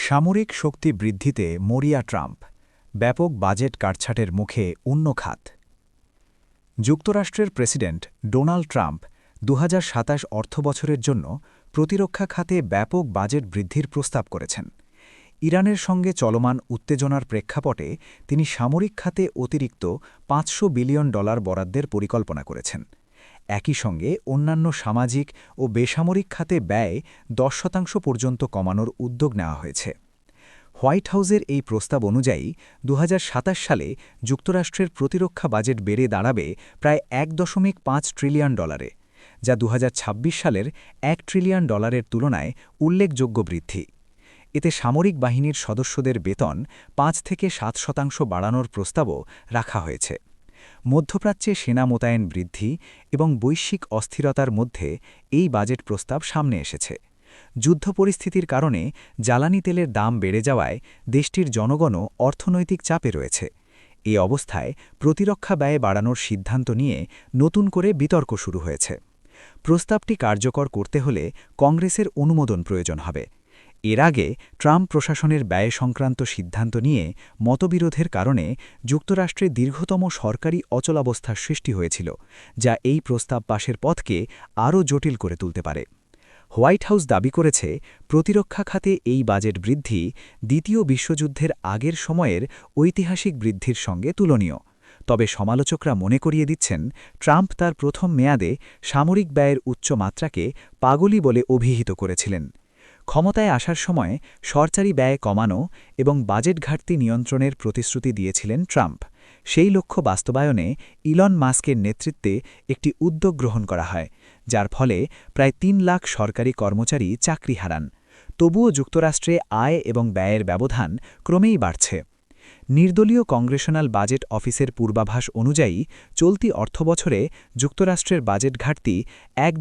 সামরিক শক্তি বৃদ্ধিতে মরিয়া ট্রাম্প, ব্যাপক বাজেট কাটছাঁটের মুখে অন্য খাত। যুক্তরাষ্ট্রের প্রেসিডেন্ট ডোনাল্ড ট্রাম্প ২০২৭ অর্থবছরের জন্য প্রতিরক্ষা খাতে ব্যাপক বাজেট বৃদ্ধির প্রস্তাব করেছেন। ইরানের সঙ্গে চলমান উত্তেজনার প্রেক্ষাপটে তিনি সামরিক খাতে অতিরিক্ত $৫০০ বিলিয়ন বরাদ্দের পরিকল্পনা করেছেন। একই সঙ্গে অন্যান্য সামাজিক ও বেসামরিক খাতে ব্যয় ১০% পর্যন্ত কমানোর উদ্যোগ নেওয়া হয়েছে। হোয়াইট হাউসের এই প্রস্তাব অনুযায়ী ২০২৭ সালে যুক্তরাষ্ট্রের প্রতিরক্ষা বাজেট বেড়ে দাঁড়াবে প্রায় $১.৫ ট্রিলিয়ন, যা ২০২৬ সালের $১ ট্রিলিয়ন তুলনায় উল্লেখযোগ্য বৃদ্ধি। এতে সামরিক বাহিনীর সদস্যদের বেতন ৫ থেকে ৭% বাড়ানোর প্রস্তাবও রাখা হয়েছে। মধ্যপ্রাচ্যে সেনা মোতায়েন বৃদ্ধি এবং বৈশ্বিক অস্থিরতার মধ্যে এই বাজেট প্রস্তাব সামনে এসেছে। যুদ্ধ পরিস্থিতির কারণে জ্বালানি তেলের দাম বেড়ে যাওয়ায় দেশটির জনগণও অর্থনৈতিক চাপে রয়েছে। এই অবস্থায় প্রতিরক্ষা ব্যয় বাড়ানোর সিদ্ধান্ত নিয়ে নতুন করে বিতর্ক শুরু হয়েছে। প্রস্তাবটি কার্যকর করতে হলে কংগ্রেসের অনুমোদন প্রয়োজন হবে। এর আগে ট্রাম্প প্রশাসনের ব্যয় সংক্রান্ত সিদ্ধান্ত নিয়ে মতবিরোধের কারণে যুক্তরাষ্ট্রে দীর্ঘতম সরকারি অচলাবস্থার সৃষ্টি হয়েছিল, যা এই প্রস্তাব পাশের পথকে আরও জটিল করে তুলতে পারে। হোয়াইট হাউস দাবি করেছে, প্রতিরক্ষা খাতে এই বাজেট বৃদ্ধি দ্বিতীয় বিশ্বযুদ্ধের আগের সময়ের ঐতিহাসিক বৃদ্ধির সঙ্গে তুলনীয়। তবে সমালোচকরা মনে করিয়ে দিচ্ছেন, ট্রাম্প তার প্রথম মেয়াদে সামরিক ব্যয়ের উচ্চ মাত্রাকে পাগলি বলে অভিহিত করেছিলেন। ক্ষমতায় আসার সময় সরকারি ব্যয় কমানো এবং বাজেট ঘাটতি নিয়ন্ত্রণের প্রতিশ্রুতি দিয়েছিলেন ট্রাম্প। সেই লক্ষ্য বাস্তবায়নে ইলন মাস্কের নেতৃত্বে একটি উদ্যোগ গ্রহণ করা হয়, যার ফলে প্রায় ৩ লাখ সরকারি কর্মচারী চাকরি হারান। তবুও যুক্তরাষ্ট্রে আয় এবং ব্যয়ের ব্যবধান ক্রমেই বাড়ছে। নির্দলীয় কংগ্রেশনাল বাজেট অফিসের পূর্বাভাস অনুযায়ী চলতি অর্থবছরে যুক্তরাষ্ট্রের বাজেট ঘাটতি ১